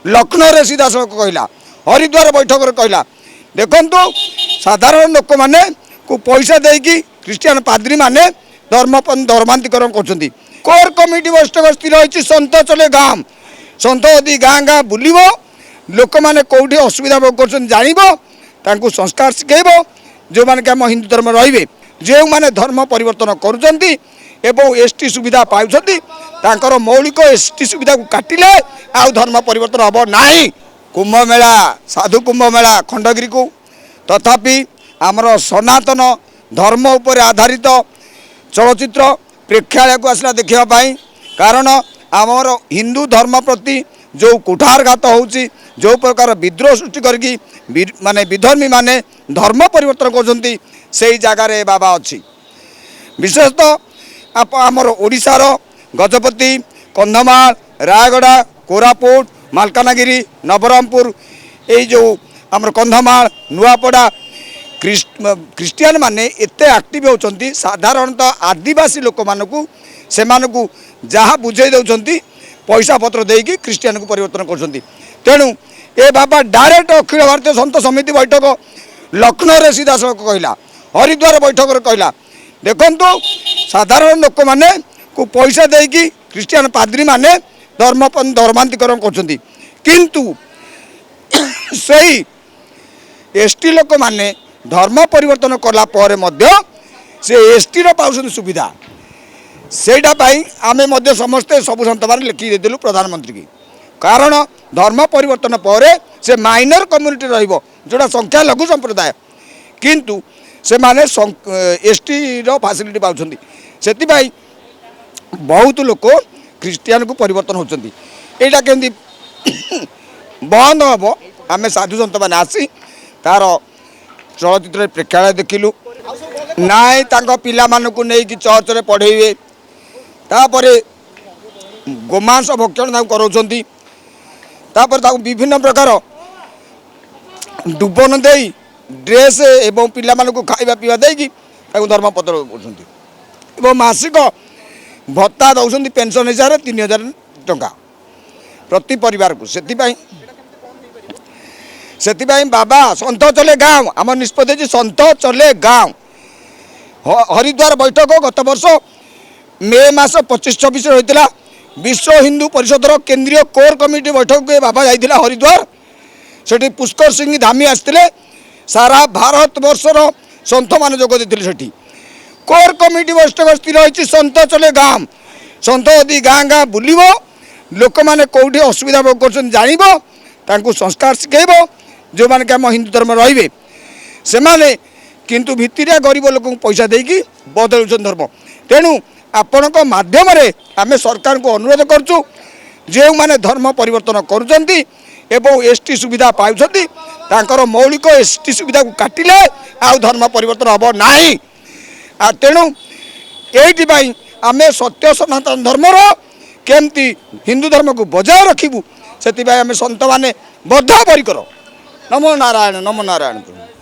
लखनऊ रे सीधासख कहला हरिद्वार बैठक कहला देखु साधारण लोक मैंने को पैसा देकी ख्रीस्टियान पाद्री माने धर्मांतरण कर कोर कमिटी बैठक स्थिर होती सन्त चले गाँव सन्त यदि गाँ गाँ बुल लोक मैंने कौटी असुविधा भोग कर जानव संस्कार शिखेब जो मैंने आम हिंदू धर्म रे जो मैंने धर्म परिवर्तन करुँच एसटी सुविधा पाँच मौलिक एसटी सुविधा को काटिले आउ धर्म परिवर्तन हम ना कुंभ मेला साधु कुंभ मेला खंडगिरी को तथापि आमर सनातन धर्म उपर आधारित चलचित्र प्रेक्षालय को आसला देखापी कारण आमर हिंदू धर्म प्रति जो कुठारघात होउची जो प्रकार विद्रोह सृष्टि करके माने विधर्मी माने धर्म परिवर्तन कर जगार बाबा अच्छी विशेषतः आमर ओडिशार गजपति कंधमाल रायगड़ा कोरापुट मालकानगिरी नवरंगपुर ये जो आमर कंधमाल नुआपड़ा ख्रीस्टियान माने एते एक्टिव होचंती साधारणतः आदिवासी लोक मानकू से मानकू जहाँ बुझे दउचंती पैसा पत्र देकी ख्रीस्टियान को परिवर्तन कर तेणु ए बाबा डायरेक्ट अखिल भारतीय संत समिति बैठक लखनऊ रे सीधासख कहला हरिद्वार बैठक कहला देखु साधारण लोक मैंने को पैसा देकी ख्रीस्टियान पाद्री माने धर्मांतरण कर किंतु सही एसटी लोक माने धर्म परिवर्तन कला पर मध्य से एसटी रो पाउछन सुविधा सेटा पाई आमे मध्य समस्ते सबु संतबार लिखि देलु प्रधानमंत्री की कारण धर्म परिवर्तन पर से माइनर कम्युनिटी रहिबो जोड़ा संख्या लघु संप्रदाय किंतु से माने एसटी रो फैसिलिटी पाउछन सेति भाई बहुत लोक ख्रीस्टियान को परिवर्तन होचंती एटा केंदी बंद हम आम साधु सत मैंने आसी तार चलचित्र प्रेक्षालय देखिलु नाई पिला मानकु नहीं चर्च रे पढ़ेबे तापर गोमांस भक्षण कराउछंती तापर विभिन्न प्रकार डुबन दे ड्रेस एवं पिला मानकु खाइबा पीवा देकी धर्म पत्र एवं मासिक भत्ता दौरान पेंशन हिसाब से 3000 टंका प्रति परिवार को से बाबा सन्त चले गाँव आम निष्पत्ति सन्त चले गाँव हरिद्वार बैठक गत वर्ष मे मास 25-26 होता विश्व हिंदू परिषदर केंद्रीय कोर कमिटी बैठक के बाबा जाइला हरिद्वार से पुष्कर सिंह धामी आसते सारा भारत वर्षर सन्थ मान जोग देते कोर कमिटी बैठक स्थिर होती सन्त चले गाँव सन्त यदि गाँ गाँ बुल लोक मैंने कौटी असुविधा भोग कर जानव संस्कार शिखेब जो मैंने आम हिंदू धर्म रे से माने किंतु भित्तिरिया गरीब लोक पैसा देकी बदलुन धर्म तेणु आपण माध्यम आम सरकार को अनुरोध करचु जो मैंने धर्म परिवर्तन करुँच एसटी सुविधा पाँच मौलिक एसटी सुविधा को काटिले आउ धर्म परिवर्तन हम ना तेणु ये आम सत्य सनातन धर्मर केमती हिंदू धर्म को बजाय रखिबू से आम सन्त मैंने बद्ध परिकर नमो नारायण नमो नारायण।